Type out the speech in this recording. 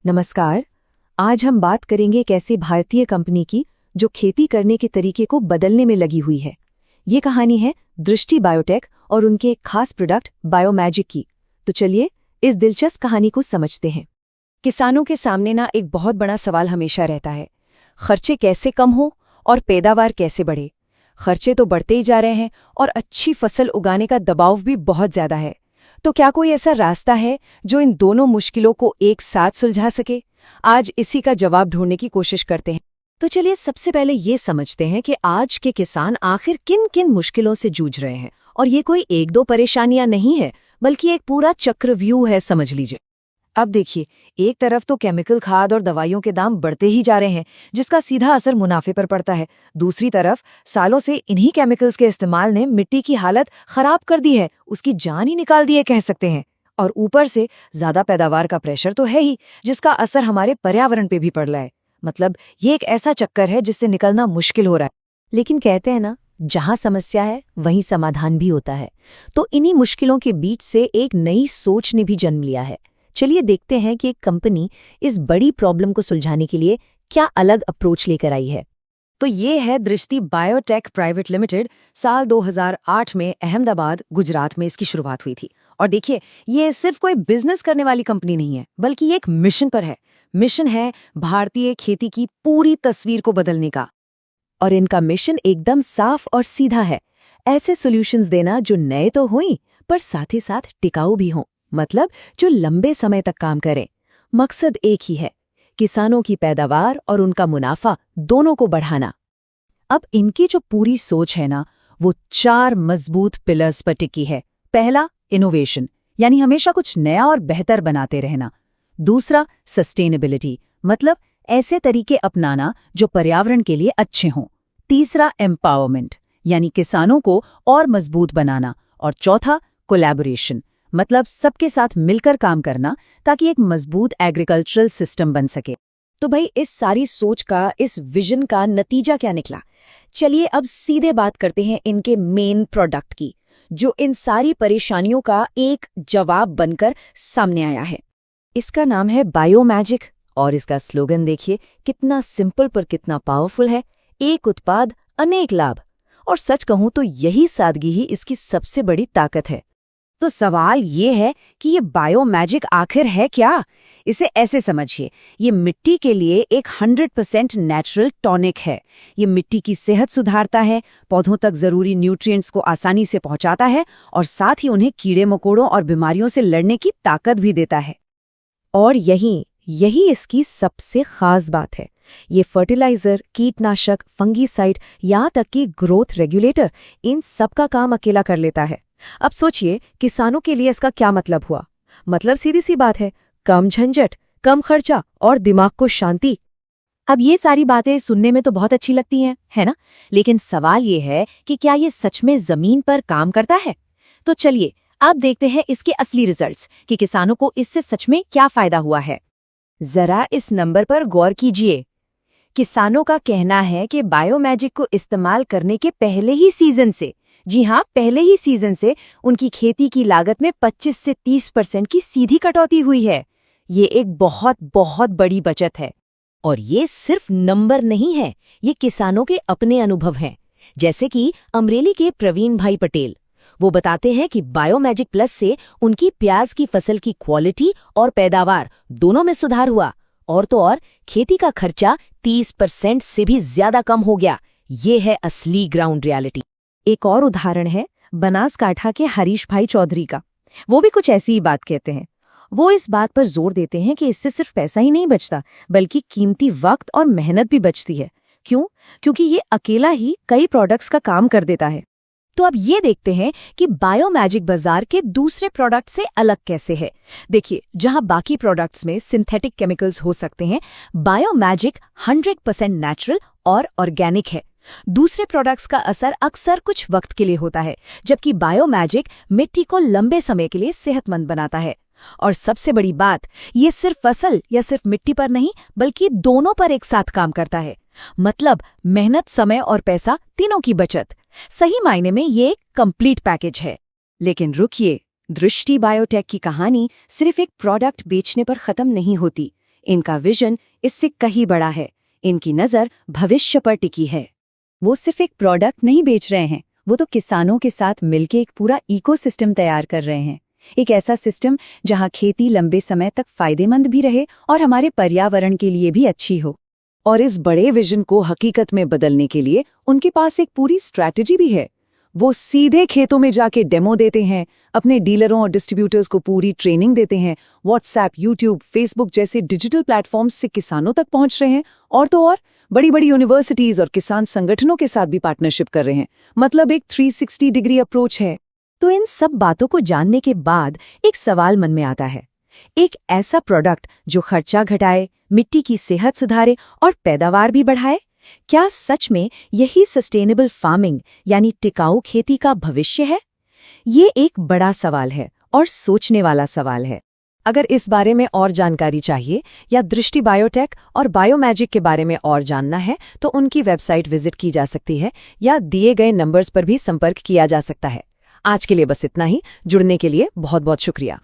नमस्कार। आज हम बात करेंगे एक ऐसे भारतीय कंपनी की जो खेती करने के तरीके को बदलने में लगी हुई है। ये कहानी है दृष्टि बायोटेक और उनके एक खास प्रोडक्ट बायोमैजिक की। तो चलिए इस दिलचस्प कहानी को समझते हैं। किसानों के सामने ना एक बहुत बड़ा सवाल हमेशा रहता है, खर्चे कैसे कम हो और पैदावार कैसे बढ़े। खर्चे तो बढ़ते ही जा रहे हैं और अच्छी फसल उगाने का दबाव भी बहुत ज्यादा है। तो क्या कोई ऐसा रास्ता है जो इन दोनों मुश्किलों को एक साथ सुलझा सके? आज इसी का जवाब ढूंढने की कोशिश करते हैं। तो चलिए सबसे पहले ये समझते हैं कि आज के किसान आखिर किन किन मुश्किलों से जूझ रहे हैं। और ये कोई एक दो परेशानियां नहीं है, बल्कि एक पूरा चक्रव्यूह है, समझ लीजिए। अब देखिए, एक तरफ तो केमिकल खाद और दवाइयों के दाम बढ़ते ही जा रहे हैं, जिसका सीधा असर मुनाफे पर पड़ता है। दूसरी तरफ सालों से इन्हीं केमिकल्स के इस्तेमाल ने मिट्टी की हालत खराब कर दी है, उसकी जान ही निकाल दी है कह सकते हैं। और ऊपर से ज्यादा पैदावार का प्रेशर तो है ही, जिसका असर हमारे पर्यावरण पे भी पड़ रहा है। मतलब ये एक ऐसा चक्कर है जिससे निकलना मुश्किल हो रहा है। लेकिन कहते हैं ना, जहां समस्या है वहीं समाधान भी होता है। तो इन्हीं मुश्किलों के बीच से एक नई सोच ने भी जन्म लिया है। चलिए देखते हैं कि एक कंपनी इस बड़ी प्रॉब्लम को सुलझाने के लिए क्या अलग अप्रोच लेकर आई है। तो ये है दृष्टि बायोटेक प्राइवेट लिमिटेड। साल 2008 में अहमदाबाद, गुजरात में इसकी शुरुआत हुई थी। और देखिए, ये सिर्फ कोई बिजनेस करने वाली कंपनी नहीं है, बल्कि ये एक मिशन पर है। मिशन है भारतीय खेती की पूरी तस्वीर को बदलने का। और इनका मिशन एकदम साफ और सीधा है, ऐसे सॉल्यूशंस देना जो नए तो हों पर साथ ही साथ टिकाऊ भी हों, मतलब जो लंबे समय तक काम करें। मकसद एक ही है, किसानों की पैदावार और उनका मुनाफा दोनों को बढ़ाना। अब इनकी जो पूरी सोच है ना, वो 4 मजबूत पिलर्स पर टिकी है। पहला, इनोवेशन, यानी हमेशा कुछ नया और बेहतर बनाते रहना। दूसरा, सस्टेनेबिलिटी, मतलब ऐसे तरीके अपनाना जो पर्यावरण के लिए अच्छे हों। तीसरा, एम्पावरमेंट, यानी किसानों को और मजबूत बनाना। और चौथा, कोलैबोरेशन, मतलब सबके साथ मिलकर काम करना ताकि एक मजबूत एग्रीकल्चरल सिस्टम बन सके। तो भाई, इस सारी सोच का, इस विजन का नतीजा क्या निकला? चलिए अब सीधे बात करते हैं इनके मेन प्रोडक्ट की, जो इन सारी परेशानियों का एक जवाब बनकर सामने आया है। इसका नाम है बायोमैजिक और इसका स्लोगन देखिए, कितना सिंपल पर कितना पावरफुल है। एक उत्पाद, अनेक लाभ। और सच कहूं तो यही सादगी ही इसकी सबसे बड़ी ताकत है। तो सवाल ये है कि ये बायोमैजिक आखिर है क्या? इसे ऐसे समझिए, ये मिट्टी के लिए एक 100% नेचुरल टॉनिक है। ये मिट्टी की सेहत सुधारता है, पौधों तक जरूरी न्यूट्रिएंट्स को आसानी से पहुंचाता है और साथ ही उन्हें कीड़े मकोड़ों और बीमारियों से लड़ने की ताकत भी देता है। और यही इसकी सबसे खास बात है। ये फर्टिलाइजर, कीटनाशक, फंगीसाइड, यहाँ तक कि ग्रोथ रेगुलेटर, इन सब का काम अकेला कर लेता है। अब सोचिए, किसानों के लिए इसका क्या मतलब हुआ? मतलब सीधी सी बात है, कम झंझट, कम खर्चा और दिमाग को शांति। अब ये सारी बातें सुनने में तो बहुत अच्छी लगती हैं, है ना? लेकिन सवाल ये है कि क्या ये सच में जमीन पर काम करता है? तो चलिए अब देखते हैं इसके असली रिजल्ट्स, कि किसानों को इससे सच में क्या फायदा हुआ है। जरा इस नंबर पर गौर कीजिए। किसानों का कहना है कि बायोमैजिक को इस्तेमाल करने के पहले ही सीजन से, जी हाँ, पहले ही सीजन से उनकी खेती की लागत में 25 से 30% की सीधी कटौती हुई है। ये एक बहुत बहुत बड़ी बचत है। और ये सिर्फ नंबर नहीं है, ये किसानों के अपने अनुभव हैं। जैसे कि अमरेली के प्रवीण भाई पटेल, वो बताते हैं कि बायोमैजिक प्लस से उनकी प्याज की फसल की क्वालिटी और पैदावार दोनों में सुधार हुआ। और तो और खेती का खर्चा 30% से भी ज्यादा कम हो गया। ये है असली ग्राउंड रियलिटी। एक और उदाहरण है बनासकांठा के हरीश भाई चौधरी का। वो भी कुछ ऐसी ही बात कहते हैं। वो इस बात पर जोर देते हैं कि इससे सिर्फ पैसा ही नहीं बचता, बल्कि कीमती वक्त और मेहनत भी बचती है। क्यों? क्योंकि ये अकेला ही कई प्रोडक्ट्स का काम कर देता है। तो अब ये देखते हैं कि बायोमैजिक बाजार के दूसरे प्रोडक्ट से अलग कैसे है। देखिए, जहां बाकी प्रोडक्ट्स में सिंथेटिक केमिकल्स हो सकते हैं, बायोमैजिक 100% नेचुरल और ऑर्गेनिक है। दूसरे प्रोडक्ट्स का असर अक्सर कुछ वक्त के लिए होता है, जबकि बायोमैजिक मिट्टी को लंबे समय के लिए सेहतमंद बनाता है। और सबसे बड़ी बात, ये सिर्फ फसल या सिर्फ मिट्टी पर नहीं, बल्कि दोनों पर एक साथ काम करता है। मतलब मेहनत, समय और पैसा तीनों की बचत। सही मायने में ये एक कंप्लीट पैकेज है। लेकिन रुकिए, दृष्टि बायोटेक की कहानी सिर्फ एक प्रोडक्ट बेचने पर खत्म नहीं होती। इनका विजन इससे कहीं बड़ा है। इनकी नज़र भविष्य पर टिकी है। वो सिर्फ एक प्रोडक्ट नहीं बेच रहे हैं, वो तो किसानों के साथ मिलकर एक पूरा इकोसिस्टम तैयार कर रहे हैं। एक ऐसा सिस्टम जहां खेती लंबे समय तक फायदेमंद भी रहे और हमारे पर्यावरण के लिए भी अच्छी हो। और इस बड़े विजन को हकीकत में बदलने के लिए उनके पास एक पूरी स्ट्रैटेजी भी है। वो सीधे खेतों में जाके डेमो देते हैं, अपने डीलरों और डिस्ट्रीब्यूटर्स को पूरी ट्रेनिंग देते हैं, व्हाट्सएप, यूट्यूब, फेसबुक जैसे डिजिटल प्लेटफॉर्म्स से किसानों तक पहुंच रहे हैं, और तो और बड़ी बड़ी यूनिवर्सिटीज और किसान संगठनों के साथ भी पार्टनरशिप कर रहे हैं। मतलब एक 360 डिग्री अप्रोच है। तो इन सब बातों को जानने के बाद एक सवाल मन में आता है, एक ऐसा प्रोडक्ट जो खर्चा घटाए, मिट्टी की सेहत सुधारे और पैदावार भी बढ़ाए, क्या सच में यही सस्टेनेबल फार्मिंग यानी टिकाऊ खेती का भविष्य है? ये एक बड़ा सवाल है और सोचने वाला सवाल है। अगर इस बारे में और जानकारी चाहिए या दृष्टि बायोटेक और बायोमैजिक के बारे में और जानना है तो उनकी वेबसाइट विजिट की जा सकती है या दिए गए नंबर्स पर भी संपर्क किया जा सकता है। आज के लिए बस इतना ही। जुड़ने के लिए बहुत बहुत शुक्रिया।